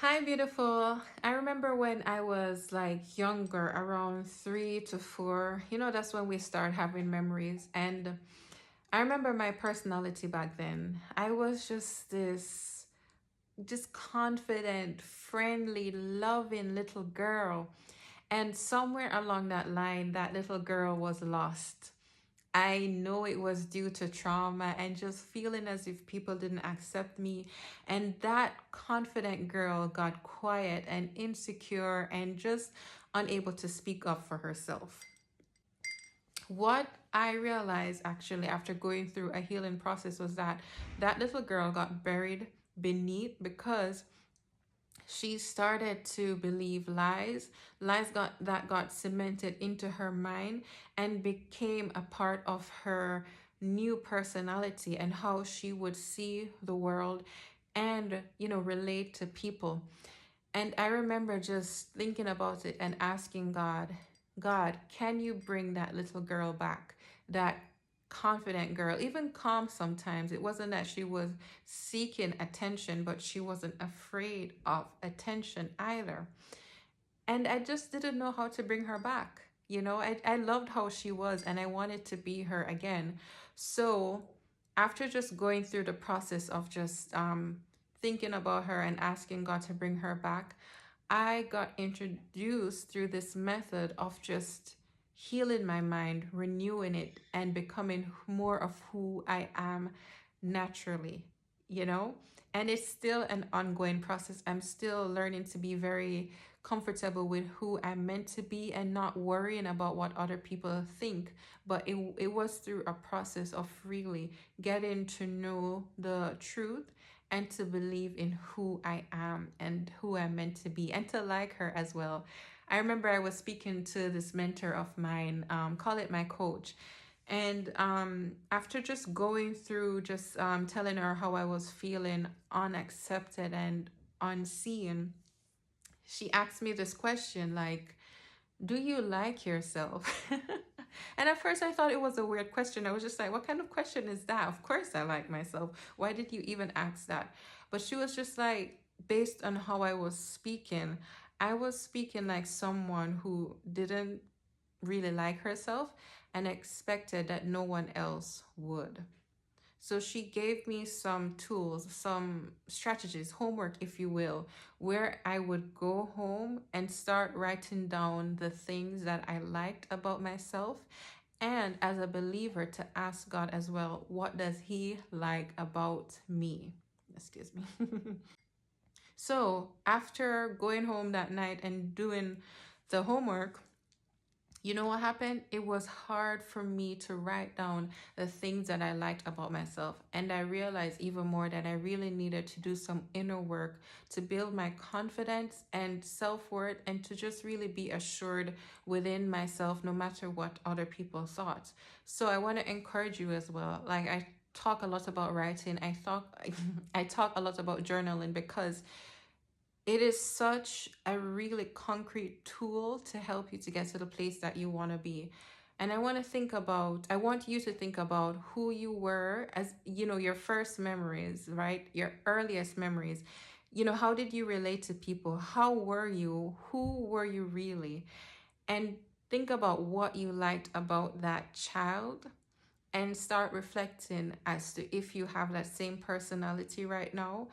Hi, beautiful. I remember when I was like younger, around 3 to 4, that's when we start having memories. And I remember my personality back then. I was just confident, friendly, loving little girl. And somewhere along that line, that little girl was lost. I know it was due to trauma and just feeling as if people didn't accept me. And that confident girl got quiet and insecure and just unable to speak up for herself. What I realized actually after going through a healing process was that that little girl got buried beneath because she started to believe lies got cemented into her mind and became a part of her new personality and how she would see the world and relate to people. And I remember just thinking about it and asking God, can you bring that little girl back? That confident girl, even calm sometimes. It wasn't that she was seeking attention, but she wasn't afraid of attention either. And I just didn't know how to bring her back. I loved how she was and I wanted to be her again. So after just going through the process of just thinking about her and asking God to bring her back, I got introduced through this method of just healing my mind, renewing it, and becoming more of who I am naturally, you know? And it's still an ongoing process. I'm still learning to be very comfortable with who I'm meant to be and not worrying about what other people think. But it was through a process of really getting to know the truth and to believe in who I am and who I'm meant to be and to like her as well. I remember I was speaking to this mentor of mine, call it my coach. And after just going through, just telling her how I was feeling unaccepted and unseen, she asked me this question like, do you like yourself? And at first I thought it was a weird question. I was just like, what kind of question is that? Of course I like myself. Why did you even ask that? But she was just like, based on how I was speaking like someone who didn't really like herself and expected that no one else would. So she gave me some tools, some strategies, homework, if you will, where I would go home and start writing down the things that I liked about myself. And as a believer, to ask God as well, what does He like about me? Excuse me. So after going home that night and doing the homework, you know what happened? It was hard for me to write down the things that I liked about myself. And I realized even more that I really needed to do some inner work to build my confidence and self worth and to just really be assured within myself, no matter what other people thought. So I want to encourage you as well. Like, I talk a lot about writing, I talk a lot about journaling because it is such a really concrete tool to help you to get to the place that you want to be. And I want you to think about who you were as, your first memories, right? Your earliest memories. How did you relate to people? How were you? Who were you really? And think about what you liked about that child and start reflecting as to if you have that same personality right now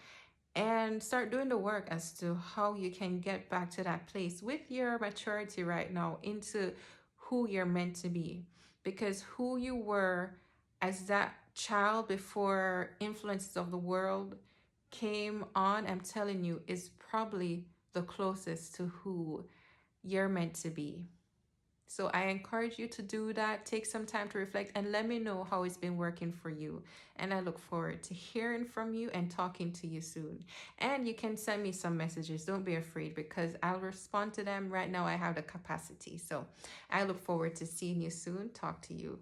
and start doing the work as to how you can get back to that place with your maturity right now into who you're meant to be. Because who you were as that child before influences of the world came on, I'm telling you, is probably the closest to who you're meant to be. So I encourage you to do that. Take some time to reflect and let me know how it's been working for you. And I look forward to hearing from you and talking to you soon. And you can send me some messages. Don't be afraid because I'll respond to them. Right now, I have the capacity. So I look forward to seeing you soon. Talk to you.